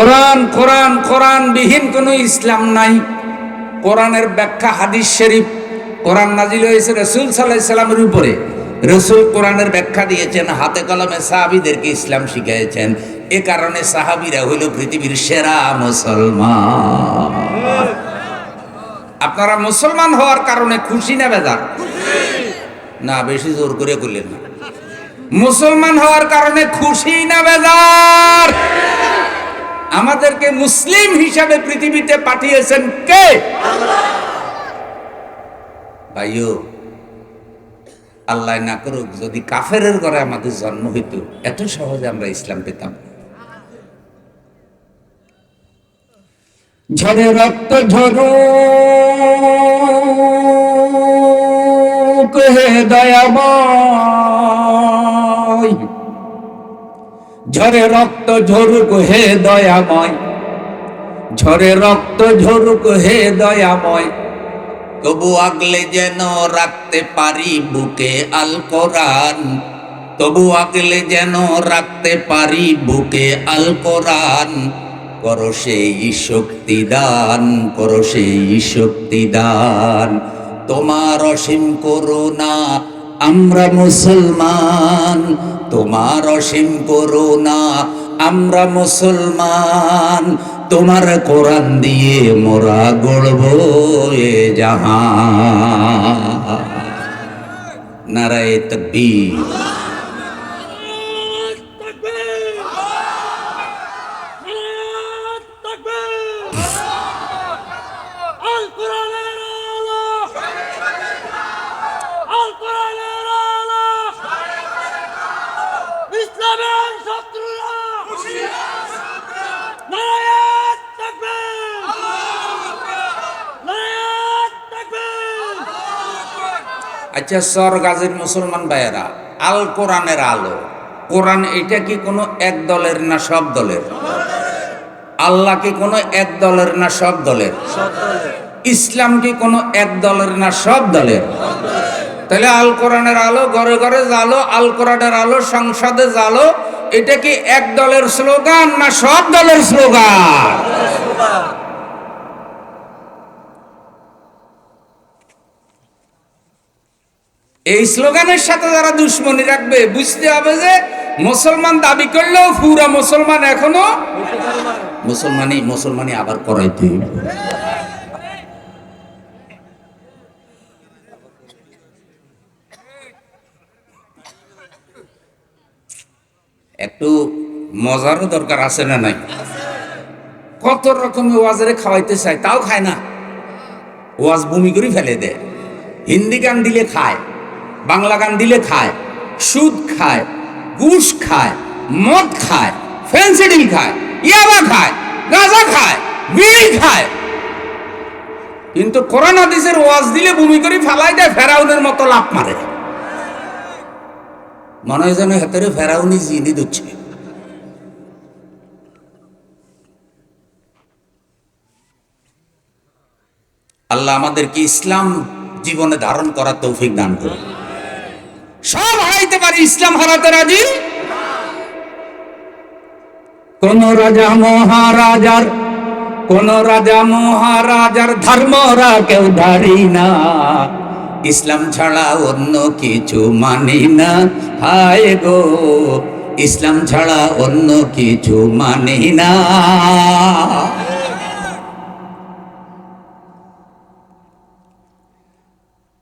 কোরআন কোরআন কোরআন বিহীন কোনো ইসলাম নাই। কোরআনের ব্যাখ্যা হাদিস শরীফ। কোরআন নাজিল হয়েছে রাসূল সাল্লাল্লাহু আলাইহি সাল্লামের উপরে। রাসূল কোরআনের ব্যাখ্যা দিয়েছেন, হাতে কলমে সাহাবীদেরকে ইসলাম শিখিয়েছেন। এ কারণে সাহাবীরা হইল পৃথিবীর সেরা মুসলমান। আপনারা মুসলমান হওয়ার কারণে খুশি না বেজার? না, বেশি জোর করে বললেন না। মুসলমান হওয়ার কারণে খুশি না বেজার? আমাদেরকে মুসলিম হিসাবে পৃথিবীতে পাঠিয়েছেন কে? ভাইও, আল্লাহ না করুক যদি কাফেরের ঘরে আমাদের জন্ম হইতো, এত সহজে আমরা ইসলাম পেতাম। ঝরে রক্ত ঝরুক হে দয়াময়, ঝরে রক্ত ঝরুক হে দয়াময়, ঝরে রক্ত ঝরুক হে দয়াময়, তবু আগলে যেন রাখতে পারি বুকে আল কোরআন, তবু আগলে যেন রাখতে পারি বুকে আল কোরআন। করো সেই শক্তি দান, করো সেই শক্তি দান। তোমার অসীম করুণা আমরা মুসলমান, তোমার অসীম করুণা আমরা মুসলমান। তোমার কোরআন দিয়ে মোরা গড়ব এ জাহান। নারায়ে তাকবীর। আচ্ছা, সর গাজীর মুসলমান ভাইয়েরা, আল কোরআনের আলো, কোরআন এটা কি কোনো এক দলের না সব দলের? আল্লাহ কি কোনো এক দলের না সব দলের? ইসলাম কি কোনো এক দলের না সব দলের? তাহলে আল কোরআনের আলো ঘরে ঘরে জ্বালো, আল কোরআনের আলো সংসদে জ্বালো, এটা কি এক দলের স্লোগান না সব দলের স্লোগান? এই স্লোগানের সাথে যারা দুশ্মনী রাখবে, বুঝতে হবে যে মুসলমান দাবি করলেও পুরা মুসলমান এখনো মুসলমানই আবার করাইতে হইবে। একটু মজারও দরকার আছে না নাই? কত রকমের ওয়াজরে খাওয়াইতে চায়, তাও খায় না। ওয়াজ বমি করে ফেলে দেয়। হিন্দি গান দিলে খায়, বাংলা গান দিলে খায়, সুদ খায়, ঘুষ খায়, মদ খায়, ফেন্সিডিল খায়, ইয়াবা খায়, গাঁজা খায়, বিড়ি খায়। কিন্তু কোরআন হাদিসের ওয়াজ দিলে বমি করে ফেলাই দেয়, ফেরাউনের মতো লাফ মারে। মনে হয় যেন হেতরে ফেরাউনি জিনি দিচ্ছে। আল্লাহ আমাদেরকে ইসলাম জীবনে ধারণ করার তৌফিক দান করুন। সব হারাইতে পারি, ইসলাম হারাতে রাজি? কোন রাজা মহারাজার ধর্মরা কেউ ধারি না, ইসলাম ছাড়া অন্য কিছু মানি না। হায় গো, ইসলাম ছাড়া অন্য কিছু মানি না।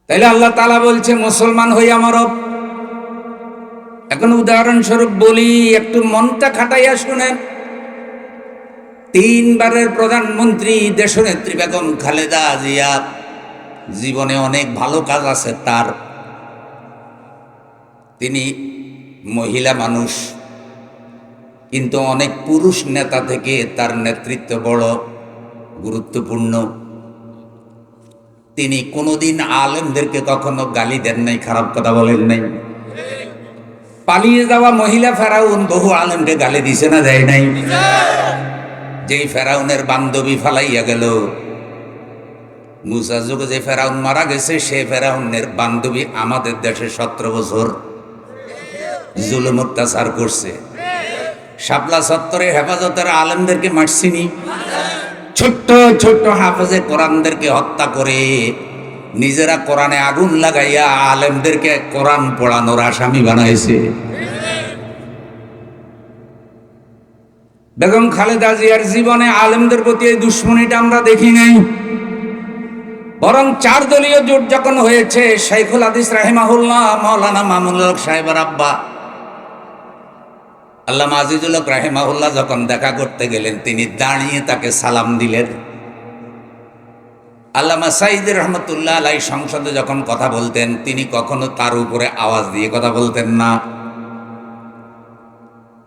তাইলে আল্লাহ তাআলা বলছে মুসলমান হইয়া মরো। এখন উদাহরণস্বরূপ বলি, একটু মনটা খাটাইয়া শুনেন। 3 বারের প্রধানমন্ত্রী দেশনেত্রী বেগম খালেদা জিয়া, জীবনে অনেক ভালো কাজ আছে তার। তিনি মহিলা মানুষ, কিন্তু অনেক পুরুষ নেতা থেকে তার নেতৃত্ব বড় গুরুত্বপূর্ণ। তিনি কোনোদিন আলেমদেরকে কখনো গালি দেন নাই, খারাপ কথা বলেন নাই। পালিয়ে যাওয়া মহিলা ফেরাউন বহু আলেমকে গালি দিছে না, দেয় নাই? যেই ফেরাউনের বান্ধবী ফালাইয়া গেল, মুসা যুগে যে ফেরাউন মারা গেছে, সে ফেরাউনের বান্ধবী আমাদের দেশে 17 বছর জুলুম অত্যাচার করছে। শাপলা চত্বরে হেফাজতের আলেমদেরকে মারছিনি, ছোট্ট ছোট্ট হাফেজে কোরআনদেরকে হত্যা করে নিজেরা কোরআনে আগুন লাগাইয়া আলেমদেরকে কোরআন পড়ানোর আসামি বানাইছে। বেগম খালেদা জিয়ার জীবনে আলেমদের প্রতি এই দুশ্মনীটা আমরা দেখি নাই, বরং 4 দলীয় জোট যখন হয়েছে, শাইখুল হাদিস রাহিমাহুল্লাহ মাওলানা মামুনুল হক সাহেবের আব্বা আল্লামা আজিজুল হক রাহিমাহুল্লাহ যখন দেখা করতে গেলেন, তিনি দাঁড়িয়ে তাকে সালাম দিলেন। আল্লামা সাইদি রহমতুল্লাহ আলাইহি সংসদে যখন কথা বলতেন, তিনি কখনো তার উপরে আওয়াজ দিয়ে কথা বলতেন না।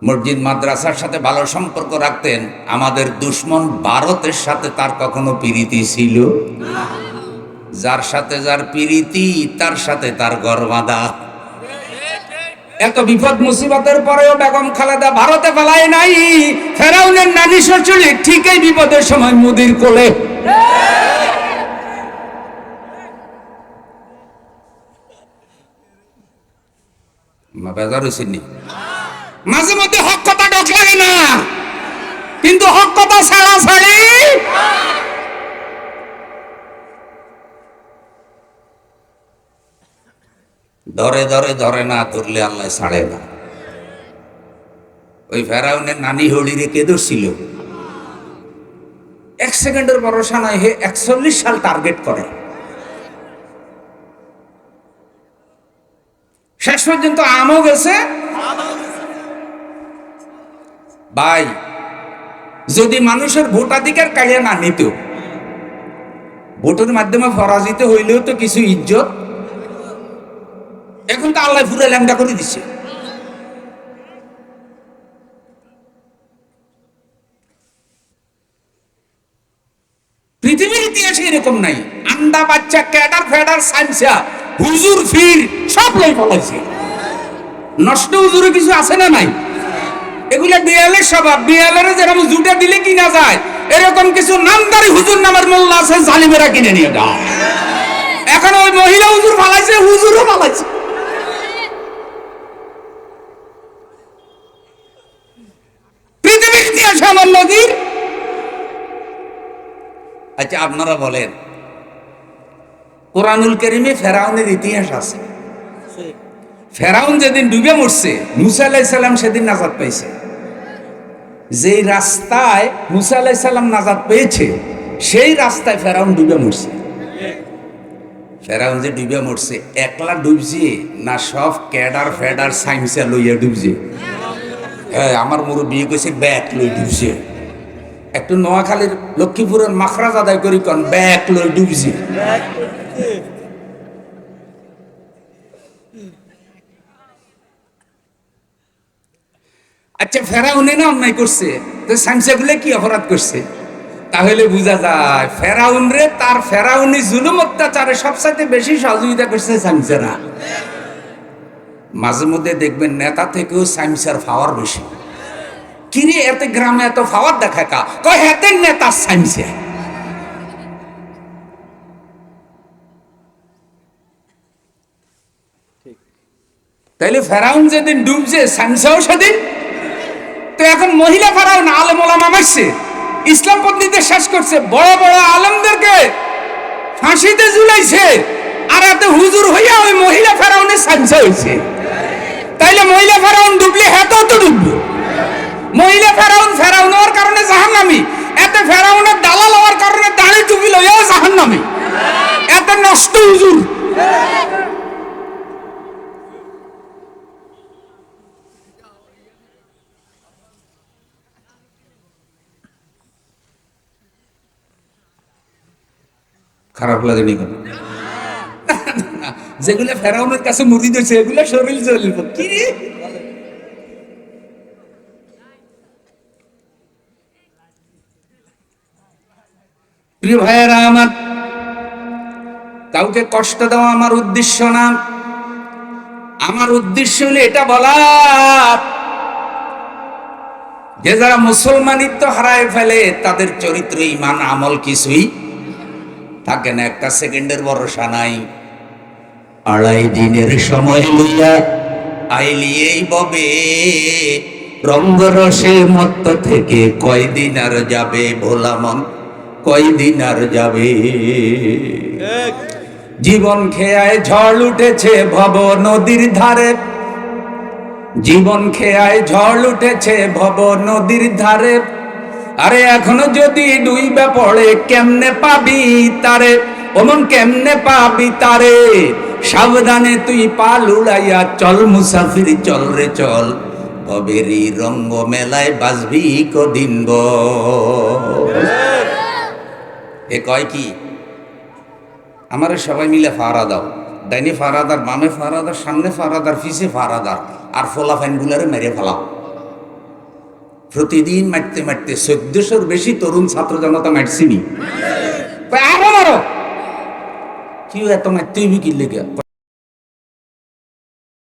মসজিদ মাদ্রাসার সাথে ভালো সম্পর্ক রাখতেন। আমাদের দুশ্মন ভারতের সাথে তার কখনো প্রীতি ছিল? যার সাথে যার প্রীতি, তার সাথে তার ঘর বাঁধা। এত বিপদ মুসিবতের পরেও বেগম খালেদা ভারতে পালায় নাই। ফেরাউনের নানি শ্বশুরে ঠিকই বিপদের সময় মুদির কোলে। মাঝে মধ্যে হক কথা ঢোক লাগে না, কিন্তু হক কথা ছাড়া ছাড়ি ধরে ধরে ধরে না ধরলে আল্লাহ ছাড়ে না। ওই ফেরাউনের নানি হলিরে কে ধরছিল? 1 সেকেন্ডের ভরসা নয়, হে 41 সাল টার্গেট করে। শেষ পর্যন্ত আমও গেছে। ভাই, যদি মানুষের ভোটাধিকার কাড়িয়ে না নিত, ভোটের মাধ্যমে পরাজিত হইলেও তো কিছু ইজ্জত। এখন তো আল্লাহ পুরো ল্যাংটা করে দিচ্ছে। পৃথিবীর ইতিহাসে এরকম নাই। আন্ডা বাচ্চা ক্যাডার ফেডার সাইন্সা হুজুর ফির সব লই ফলাইছে। নষ্ট হুজুরে কিছু আছে না নাই? এগুলা বিয়ালের স্বভাব। বিয়ালের যেরকম জুটা দিলে কিনা যায়, এরকম কিছু নামদারি হুজুর নামের মোল্লা আছে, জালিমেরা কিনে নিয়ে যায়। এখন ওই মহিলা হুজুর ফালাইছে, হুজুরও ফালাইছে। পৃথিবীর ইতিহাসে আমার নদীর। আচ্ছা, আপনারা বলেন, কোরআনুল কারীমে ফেরাউনের ইতিহাস আছে। ফেরাউন যেদিন ডুবে মরছে, মুসা আলাইহিস সালাম সেদিন নাজাত পাইছে। যেই রাস্তায় মুসা আলাইহিস সালাম নাজাত পেয়েছে, সেই রাস্তায় ফেরাউন ডুবে মরছে। ফেরাউন যে ডুবে মরছে, একলা ডুবছে না সব ক্যাডার ফেডার সাইন্সা লইয়া ডুবছে? হ্যাঁ, আমার মুরব্বি কইছে ব্যাগ লই ডুবছে। একটু নোয়াখালীর লক্ষ্মীপুরের মাখরাজ আদায় করি কোন ব্যাগ লই ডুবছে। আচ্ছা, ফেরাউনে না অন্যায় করছে, তো সাইন্সগুলো কি অপরাধ করছে? তাহলে বোঝা যায় ফেরাউন রে তার ফেরাউনি জুলুম অত্যাচারে সবচাইতে বেশি সহযোগিতা করছে সাইন্সেরা। মাঝে মধ্যে দেখবেন নেতা থেকেও সাইন্সের পাওয়ার বেশি। কিরে এতে গ্রামে এত পাওয়ার দেখা কা? কয় হাতে নেতা সাইন্সে। তাইলে ফেরাউন যেদিন ডুবছে, সাইন্সেও সেদিন। তো এখন মহিলা ফেরাউন আলেম ওলামা মারছে, ইসলাম পন্থীদের শেষ করছে, বড় বড় আলেমদেরকে ফাঁসিতে ঝুলাইছে, আর এত হুজুর হইয়া ওই মহিলা ফেরাউনের সাইন্সে হয়েছে। তাইলে মহিলা ফেরাউন ডুবলে হেতেও তো ডুববে। মহিলা ফেরাউন ফেরাউন হওয়ার কারণে জাহান্নামী, এতে ফেরাউনের দালাল হওয়ার কারণে দাড়ি টুপি লইয়াও জাহান্নামী। এত নষ্ট হুজুর। খারাপ লাগে নি? যেগুলো ফেরাউনের কাছে মুরিদ হয়েছে, এগুলো শরীর জ্বলিব। কি রে, প্রিয় ভাইয়েরা আমার, কাউকে কষ্ট দেওয়া আমার উদ্দেশ্য না। আমার উদ্দেশ্য হলো এটা বলা যে যারা মুসলমানিত্ব হারায় ফেলে, তাদের চরিত্র, ঈমান, আমল কিছুই থাকে না। একটা সেকেন্ডের ভরসা নাই। 2.5 দিনের সময় লইয়া আইলি এই ববে রঙ্গরসে মত্ত থেকে কয়দিন আর যাবে ভোলা মন, কয়দিন আর যাবে। জীবন খেয়ায় ঝড় উঠেছে ভব নদীর ধারে, জীবন খেয়ায় ঝড় উঠেছে ভব নদীর ধারে। আরে এখনো যদি ডুইবা পড়ে কেমনে পাবি তারে, ওমন কেমনে পাবি তারে। সাবধানে তুই পাল উড়াইয়া চল মুসাফির চল রে চল, ভবেরই রঙ্গ মেলায় বাজবি কদিন এ কয় কি আমারে সবাই মিলে ফাড়া দাও, ডাইনে ফাড়াদার, বামে ফাড়াদার, সামনে ফাড়াদার, পিছে ফাড়াদার, আর ফোলা ফ্যানগুলারে মেরে ফেলাও। প্রতিদিন মারতে মারতে 1400-র বেশি তরুণ ছাত্র জনতা মারছিনি। আরো মারো, কি এত মারতে হইবি কি লেগে?